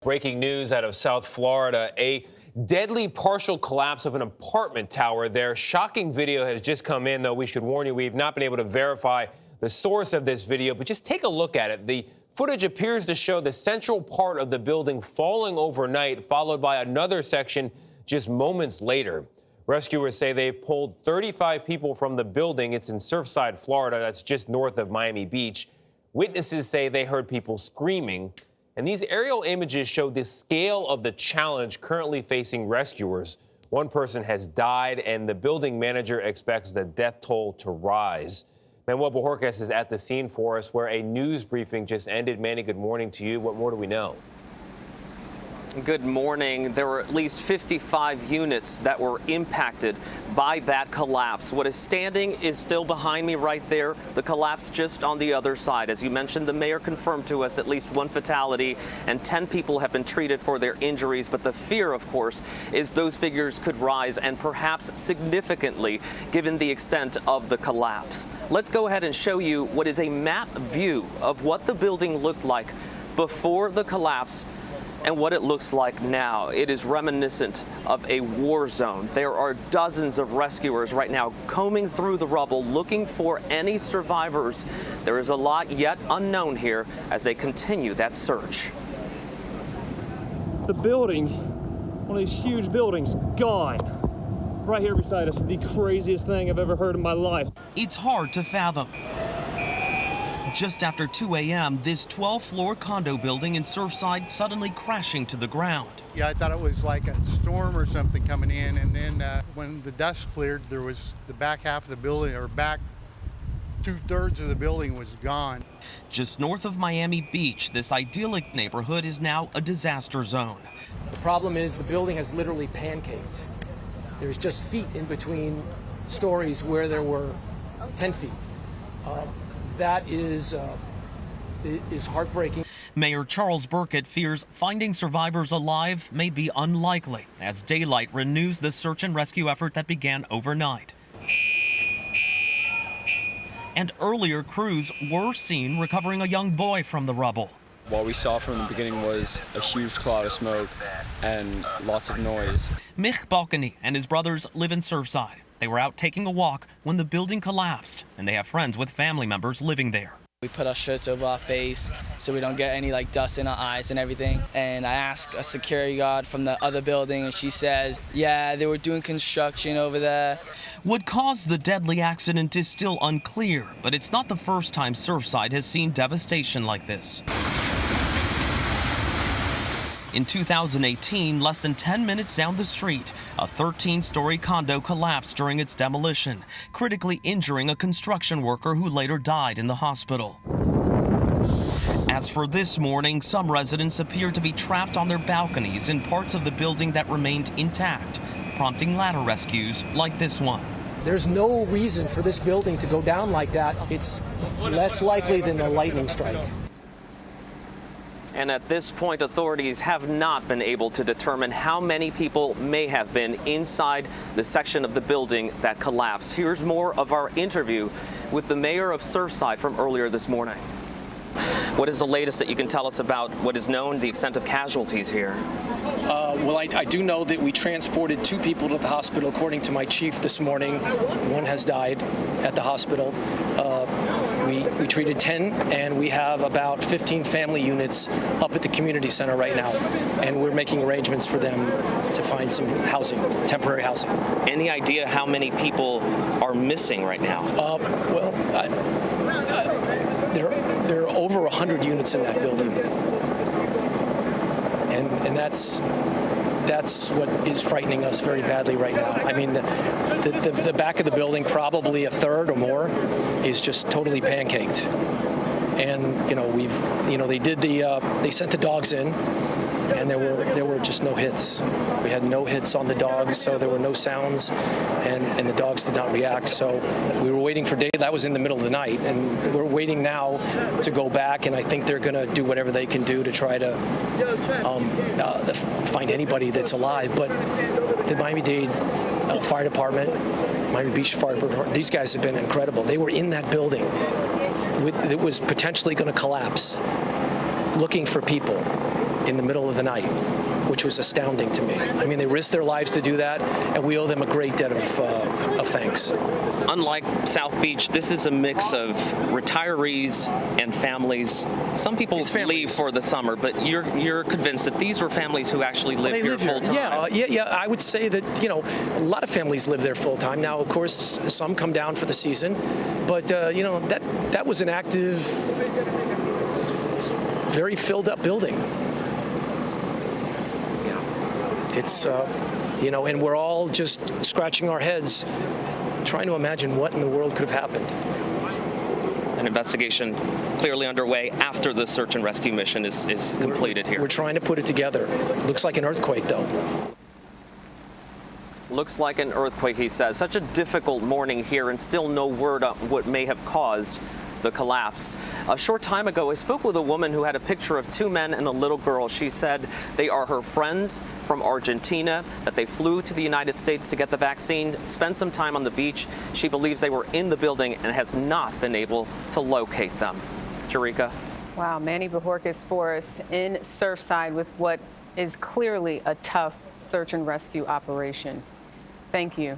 Breaking news out of South Florida. A deadly partial collapse of an apartment tower there. Shocking video has just come in, though we should warn you, we've not been able to verify the source of this video, but just take a look at it. The footage appears to show the central part of the building falling overnight, followed by another section just moments later. Rescuers say they've pulled 35 people from the building. It's in Surfside, Florida. That's just north of Miami Beach. Witnesses say they heard people screaming. And these aerial images show the scale of the challenge currently facing rescuers. One person has died, and the building manager expects the death toll to rise. Manuel Bojorquez is at the scene for us, where a news briefing just ended. Manny, good morning to you. What more do we know? Good morning. There were at least 55 units that were impacted by that collapse. What is standing is still behind me right there. The collapse just on the other side. As you mentioned, the mayor confirmed to us at least one fatality and 10 people have been treated for their injuries. But the fear, of course, is those figures could rise, and perhaps significantly, given the extent of the collapse. Let's go ahead and show you what is a map view of what the building looked like before the collapse and what it looks like now. It is reminiscent of a war zone. There are dozens of rescuers right now combing through the rubble, looking for any survivors. There is a lot yet unknown here as they continue that search. The building, one of these huge buildings, gone. Right here beside us, the craziest thing I've ever heard in my life. It's hard to fathom. Just after 2 a.m., this 12-floor condo building in Surfside suddenly crashing to the ground. Yeah, I thought it was like a storm or something coming in, and then when the dust cleared, there was the back half of the building, or back 2/3 of the building was gone. Just north of Miami Beach, this idyllic neighborhood is now a disaster zone. The problem is the building has literally pancaked. There's just feet in between stories where there were 10 feet. That is heartbreaking. Mayor Charles Burkett fears finding survivors alive may be unlikely as daylight renews the search and rescue effort that began overnight. And earlier, crews were seen recovering a young boy from the rubble. What we saw from the beginning was a huge cloud of smoke and lots of noise. Mich Balcony and his brothers live in Surfside. They were out taking a walk when the building collapsed, and they have friends with family members living there. We put our shirts over our face so we don't get any dust in our eyes and everything. And I asked a security guard from the other building, and she says, yeah, they were doing construction over there. What caused the deadly accident is still unclear, but it's not the first time Surfside has seen devastation like this. In 2018, less than 10 minutes down the street, a 13-story condo collapsed during its demolition, critically injuring a construction worker who later died in the hospital. As for this morning, some residents appear to be trapped on their balconies in parts of the building that remained intact, prompting ladder rescues like this one. There's no reason for this building to go down like that. It's less likely than a lightning strike. And at this point, authorities have not been able to determine how many people may have been inside the section of the building that collapsed. Here's more of our interview with the mayor of Surfside from earlier this morning. What is the latest that you can tell us about what is known, the extent of casualties here? Well, I do know that we transported 2 people to the hospital, according to my chief this morning. One has died at the hospital. We treated 10, and we have about 15 family units up at the community center right now, and we're making arrangements for them to find some housing, temporary housing. Any idea how many people are missing right now? There are over 100 units in that building, and that's what is frightening us very badly right now. I mean, the back of the building, probably a third or more, is just totally pancaked. And they sent the dogs in, and there were just no hits. We had no hits on the dogs, so there were no sounds, and the dogs did not react. So we were waiting for day. That was in the middle of the night, and we're waiting now to go back, and I think they're going to do whatever they can do to try to find anybody that's alive. But the Miami-Dade Fire Department, Miami Beach Fire Department, these guys have been incredible. They were in that building. It was potentially going to collapse, looking for people. in the middle of the night, which was astounding to me. I mean, they risked their lives to do that, and we owe them a great debt of thanks. Unlike South Beach, this is a mix of retirees and families. Some people leave for the summer, but you're convinced that these were families who actually live here full time. Yeah. I would say that a lot of families live there full time. Now, of course, some come down for the season, but that was an active, very filled up building. It's and we're all just scratching our heads, trying to imagine what in the world could have happened. An investigation clearly underway after the search and rescue mission is completed here. We're trying to put it together. Looks like an earthquake, though. Looks like an earthquake, he says. Such a difficult morning here, and still no word on what may have caused the collapse. A short time ago, I spoke with a woman who had a picture of two men and a little girl. She said they are her friends from Argentina, that they flew to the United States to get the vaccine, spent some time on the beach. She believes they were in the building and has not been able to locate them. Jerika. Wow, Manny Bojorquez for us in Surfside with what is clearly a tough search and rescue operation. Thank you.